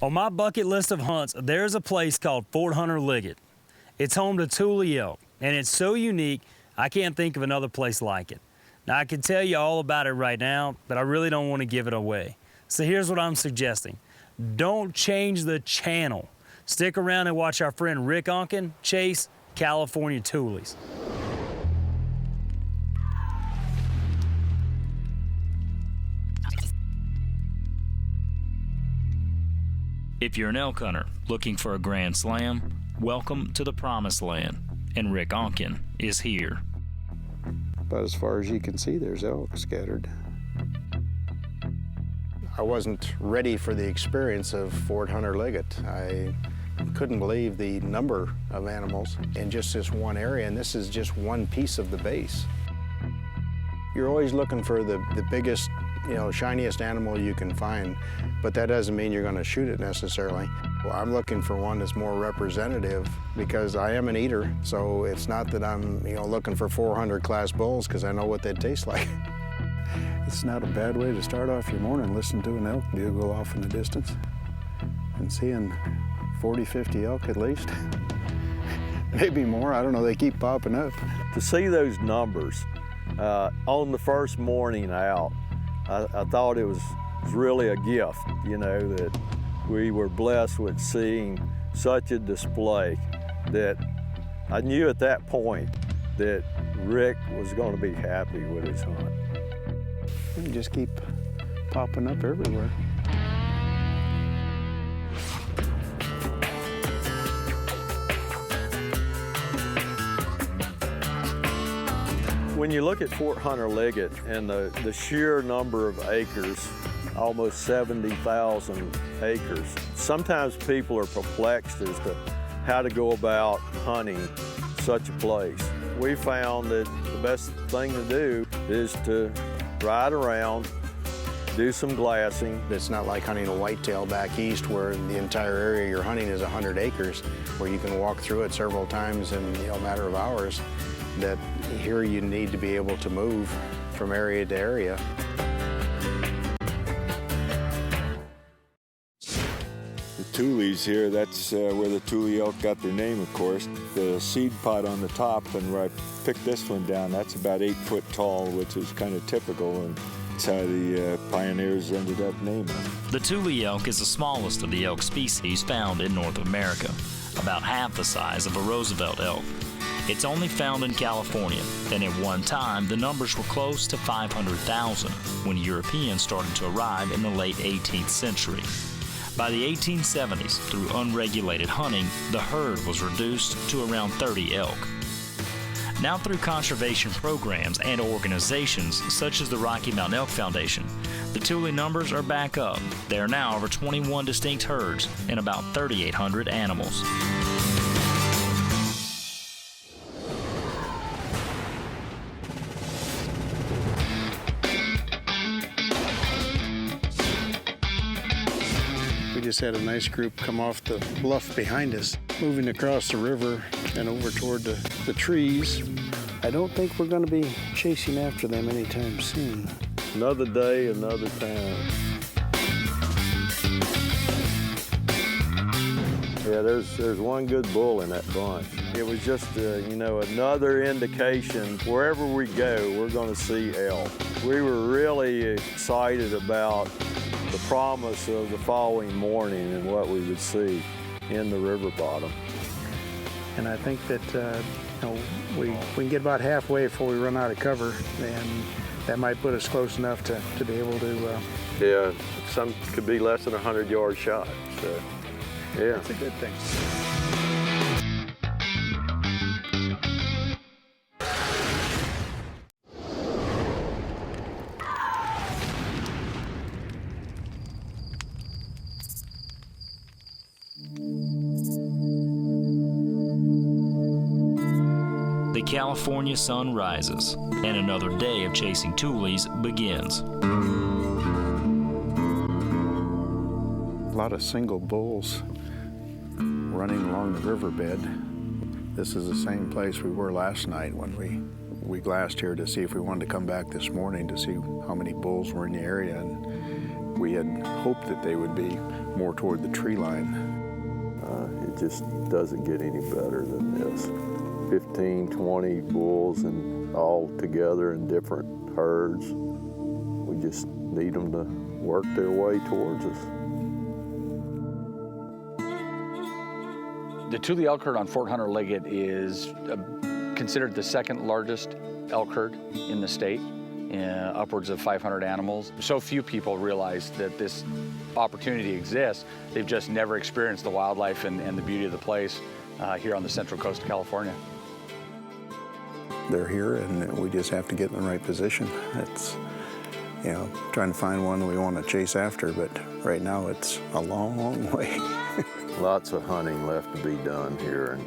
On my bucket list of hunts, there's a place called Fort Hunter Liggett. It's home to Tule elk, and it's so unique, I can't think of another place like it. Now, I can tell you all about it right now, but I really don't want to give it away. So here's what I'm suggesting. Don't change the channel. Stick around and watch our friend Rick Oncken chase California Tules. If you're an elk hunter looking for a grand slam, welcome to the promised land, and Rick Oncken is here. But as far as you can see, there's elk scattered. I wasn't ready for the experience of Fort Hunter Liggett. I couldn't believe the number of animals in just this one area, and this is just one piece of the base. You're always looking for the biggest, shiniest animal you can find, but that doesn't mean you're going to shoot it necessarily. Well, I'm looking for one that's more representative because I am an eater, so it's not that I'm, looking for 400 class bulls because I know what they'd taste like. It's not a bad way to start off your morning, listening to an elk bugle off in the distance and seeing 40, 50 elk at least. Maybe more, I don't know, they keep popping up. To see those numbers on the first morning out, I thought it was really a gift, that we were blessed with seeing such a display that I knew at that point that Rick was going to be happy with his hunt. They just keep popping up everywhere. When you look at Fort Hunter Liggett and the sheer number of acres, almost 70,000 acres, sometimes people are perplexed as to how to go about hunting such a place. We found that the best thing to do is to ride around, do some glassing. It's not like hunting a whitetail back east where the entire area you're hunting is 100 acres, where you can walk through it several times in a matter of hours. That here you need to be able to move from area to area. The Tules here, that's where the Tule elk got their name, of course. The seed pod on the top, and where I picked this one down, that's about 8 foot tall, which is kind of typical, and that's how the pioneers ended up naming it. The Tule elk is the smallest of the elk species found in North America, about half the size of a Roosevelt elk. It's only found in California, and at one time the numbers were close to 500,000 when Europeans started to arrive in the late 18th century. By the 1870s, through unregulated hunting, the herd was reduced to around 30 elk. Now through conservation programs and organizations such as the Rocky Mountain Elk Foundation, the Tule numbers are back up. There are now over 21 distinct herds and about 3,800 animals. We just had a nice group come off the bluff behind us, moving across the river and over toward the trees. I don't think we're going to be chasing after them anytime soon. Another day, another time. Yeah, there's one good bull in that bunch. It was just, another indication. Wherever we go, we're going to see elk. We were really excited about the promise of the following morning and what we would see in the river bottom. And I think that we can get about halfway before we run out of cover, and that might put us close enough to be able to... Yeah, some could be less than a 100-yard shot, so yeah. That's a good thing. The California sun rises, and another day of chasing Tules begins. A lot of single bulls running along the riverbed. This is the same place we were last night when we glassed here to see if we wanted to come back this morning to see how many bulls were in the area. And We had hoped that they would be more toward the tree line. It just doesn't get any better than this. 15, 20 bulls and all together in different herds. We just need them to work their way towards us. The Tule elk herd on Fort Hunter Liggett is considered the second largest elk herd in the state, upwards of 500 animals. So few people realize that this opportunity exists. They've just never experienced the wildlife and the beauty of the place here on the central coast of California. They're here, and we just have to get in the right position. It's, you know, trying to find one we want to chase after, but right now it's a long way. Lots of hunting left to be done here.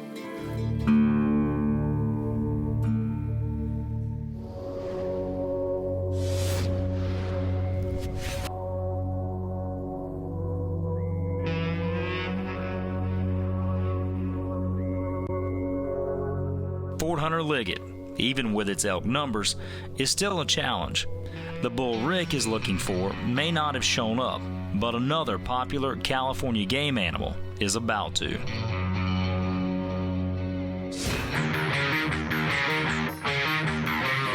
Fort Hunter Liggett, even with its elk numbers, is still a challenge. The bull Rick is looking for may not have shown up, but another popular California game animal is about to.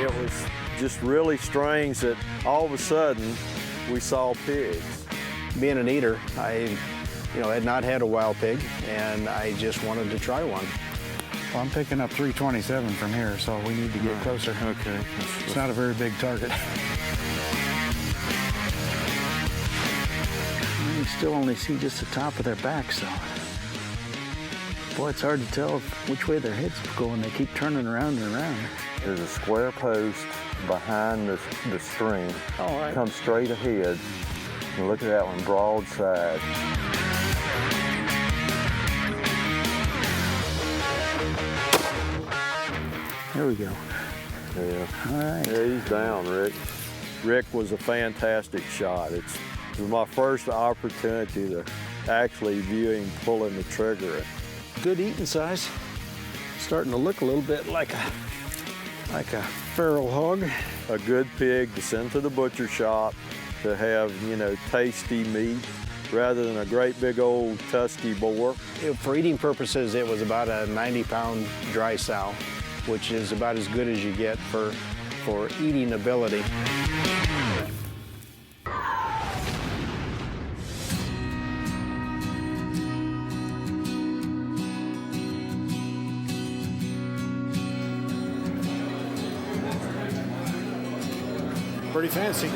It was just really strange that all of a sudden we saw pigs. Being an eater, I had not had a wild pig, and I just wanted to try one. Well, I'm picking up 327 from here, so we need to get closer. Okay. It's not a very big target. You still only see just the top of their backs, though. Boy, it's hard to tell which way their head's going. They keep turning around and around. There's a square post behind the stream. All right. Come straight ahead. And look at that one, broadside. There we go. Yeah. All right. Yeah, he's down, Rick. Rick was a fantastic shot. It was my first opportunity to actually view him pulling the trigger. Good eating size. Starting to look a little bit like a feral hog. A good pig to send to the butcher shop to have, tasty meat rather than a great big old tusky boar. For eating purposes, it was about a 90-pound dry sow, which is about as good as you get for eating ability. Pretty fancy.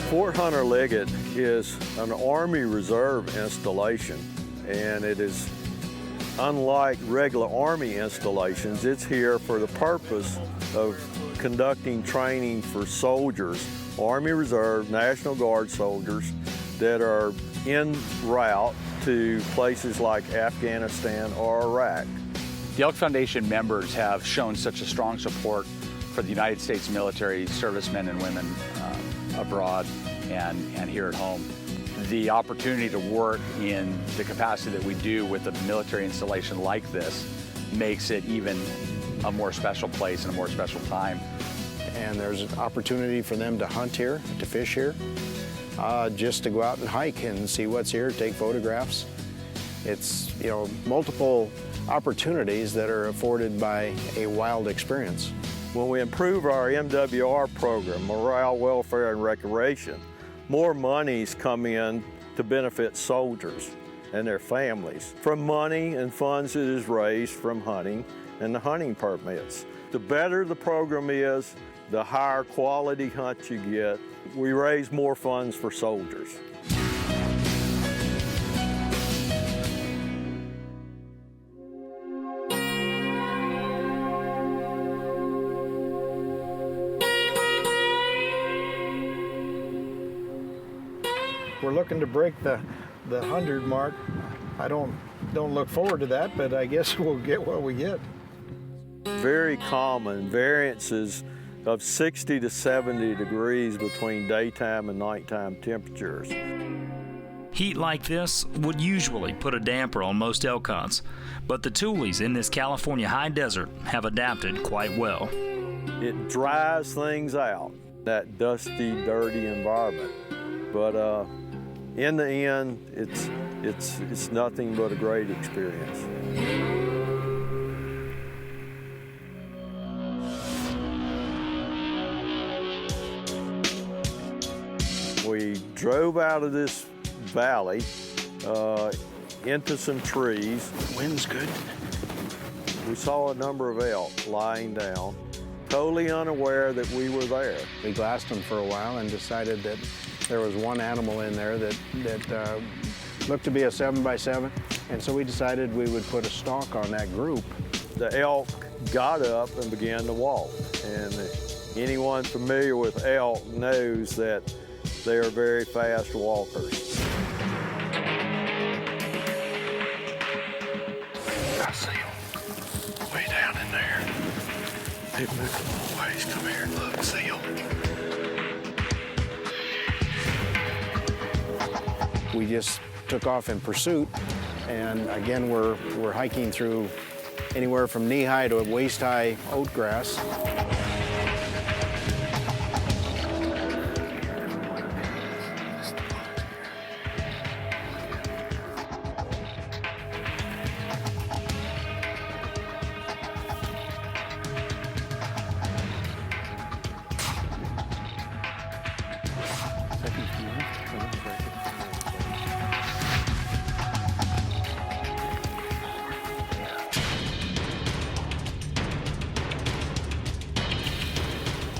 Fort Hunter Liggett is an Army Reserve installation, and it is unlike regular Army installations. It's here for the purpose of conducting training for soldiers, Army Reserve, National Guard soldiers that are en route to places like Afghanistan or Iraq. The Elk Foundation members have shown such a strong support for the United States military servicemen and women abroad and here at home. The opportunity to work in the capacity that we do with a military installation like this makes it even a more special place and a more special time. And there's an opportunity for them to hunt here, to fish here, just to go out and hike and see what's here, take photographs. It's, multiple opportunities that are afforded by a wild experience. When we improve our MWR program, Morale, Welfare, and Recreation, more monies come in to benefit soldiers and their families from money and funds that is raised from hunting and the hunting permits. The better the program is, the higher quality hunt you get. We raise more funds for soldiers. We're looking to break the 100 mark. I don't look forward to that, but I guess we'll get what we get. Very common variances of 60 to 70 degrees between daytime and nighttime temperatures. Heat like this would usually put a damper on most elk hunts, but the Tules in this California high desert have adapted quite well. It dries things out. that dusty, dirty environment. But in the end, it's nothing but a great experience. We drove out of this valley into some trees. Wind's good. We saw a number of elk lying down, totally unaware that we were there. We glassed them for a while and decided that there was one animal in there that looked to be a 7x7, and so we decided we would put a stalk on that group. The elk got up and began to walk, and anyone familiar with elk knows that they are very fast walkers. I see him way down in there. They've moved a long ways. Come here, look, see him. We just took off in pursuit, and again, we're hiking through anywhere from knee-high to waist-high oat grass.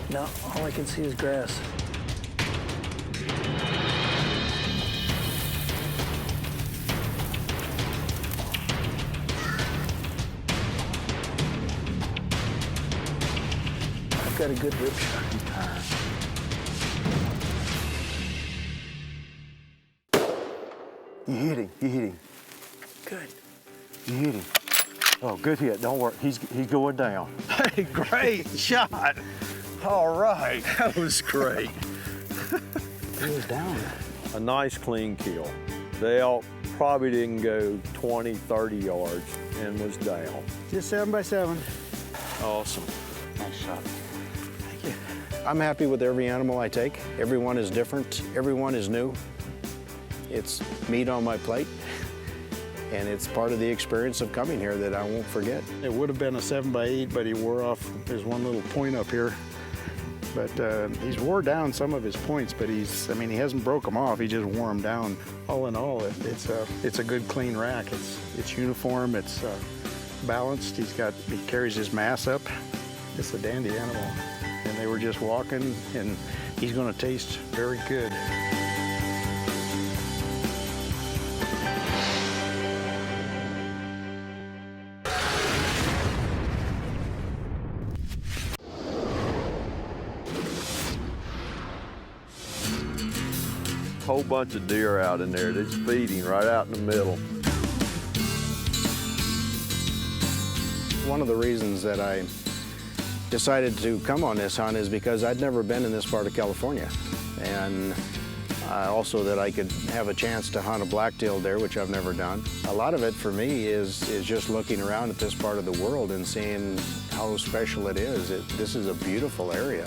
No, all I can see is grass. I've got a good rip shot. You hit him. Good. You hit him. Oh, good hit. Don't worry. He's going down. Hey, great shot. All right, that was great. He was down. A nice clean kill. The elk probably didn't go 20, 30 yards and was down. Just 7x7. Awesome. Nice shot. Thank you. I'm happy with every animal I take. Everyone is different. Everyone is new. It's meat on my plate, and it's part of the experience of coming here that I won't forget. It would have been a 7x8, but he wore off. There's one little point up here. But he's wore down some of his points, but he hasn't broke them off. He just wore them down. All in all, it's a good clean rack. It's uniform. It's balanced. He carries his mass up. It's a dandy animal. And they were just walking, and he's going to taste very good. Whole bunch of deer out in there. They're just feeding right out in the middle. One of the reasons that I decided to come on this hunt is because I'd never been in this part of California, and also that I could have a chance to hunt a black-tailed deer, which I've never done. A lot of it for me is just looking around at this part of the world and seeing how special it is. This is a beautiful area.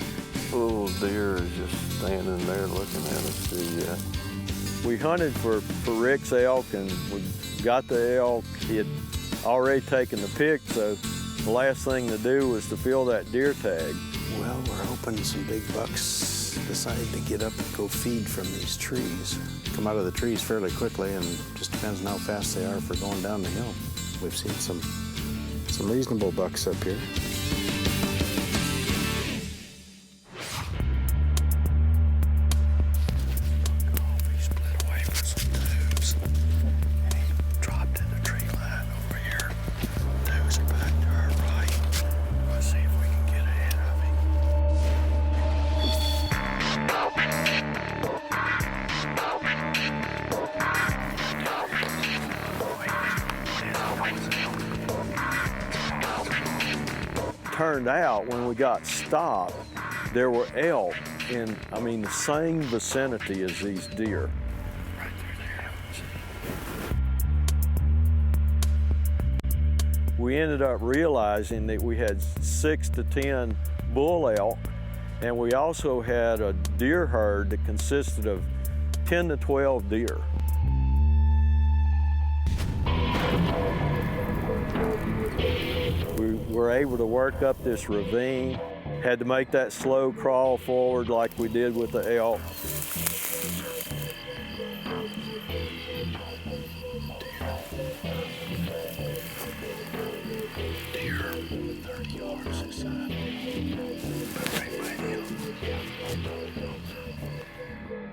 Little deer is just standing there looking at us too, yeah. We hunted for Rick's elk, and we got the elk. He had already taken the pick, so the last thing to do was to fill that deer tag. Well, we're hoping some big bucks decide to get up and go feed from these trees. Come out of the trees fairly quickly, and just depends on how fast they are for going down the hill. We've seen some reasonable bucks up here. Turned out when we got stopped, there were elk in, the same vicinity as these deer. We ended up realizing that we had 6 to 10 bull elk And we also had a deer herd that consisted of 10 to 12 deer. We were able to work up this ravine, had to make that slow crawl forward like we did with the elk.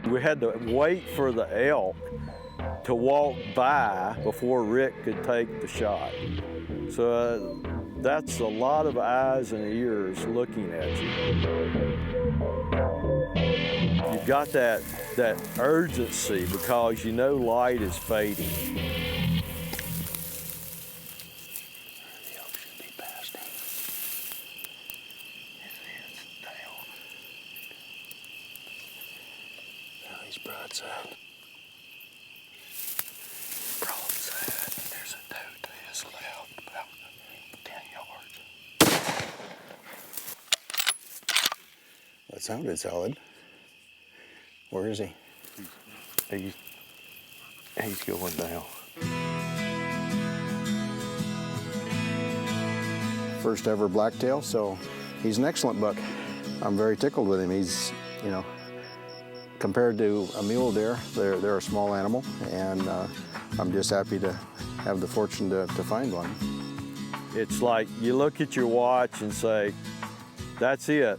We had to wait for the elk to walk by before Rick could take the shot. So that's a lot of eyes and ears looking at you. You've got that urgency because you know light is fading. The elk should be past him. His head's down. Now he's broadside. Broadside. There's a doe to his left, about 10 yards. That sounded solid. Where is he? He's going down. First ever blacktail, so he's an excellent buck. I'm very tickled with him. He's, you know, compared to a mule deer, they're a small animal, and I'm just happy to have the fortune to find one. It's like you look at your watch and say, that's it.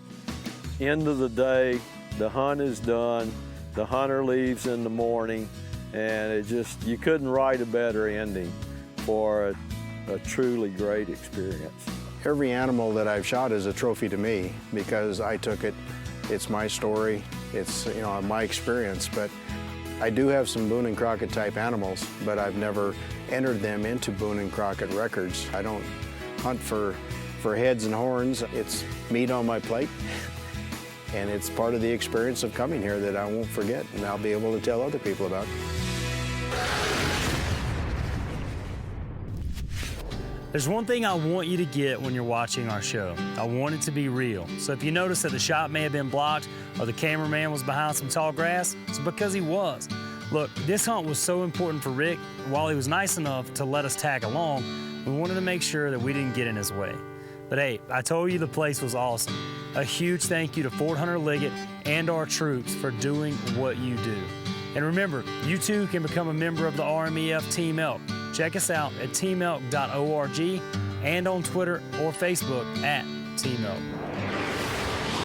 End of the day, the hunt is done, the hunter leaves in the morning, and it just, you couldn't write a better ending for a truly great experience. Every animal that I've shot is a trophy to me because I took it. It's my story, it's, you know, my experience, but I do have some Boone and Crockett type animals, but I've never entered them into Boone and Crockett records. I don't hunt for heads and horns. It's meat on my plate. And it's part of the experience of coming here that I won't forget, and I'll be able to tell other people about. There's one thing I want you to get when you're watching our show. I want it to be real. So if you notice that the shot may have been blocked or the cameraman was behind some tall grass, it's because he was. Look, this hunt was so important for Rick. While he was nice enough to let us tag along, we wanted to make sure that we didn't get in his way. But hey, I told you the place was awesome. A huge thank you to Fort Hunter Liggett and our troops for doing what you do. And remember, you too can become a member of the RMEF Team Elk. Check us out at teamelk.org and on Twitter or Facebook at Team Elk.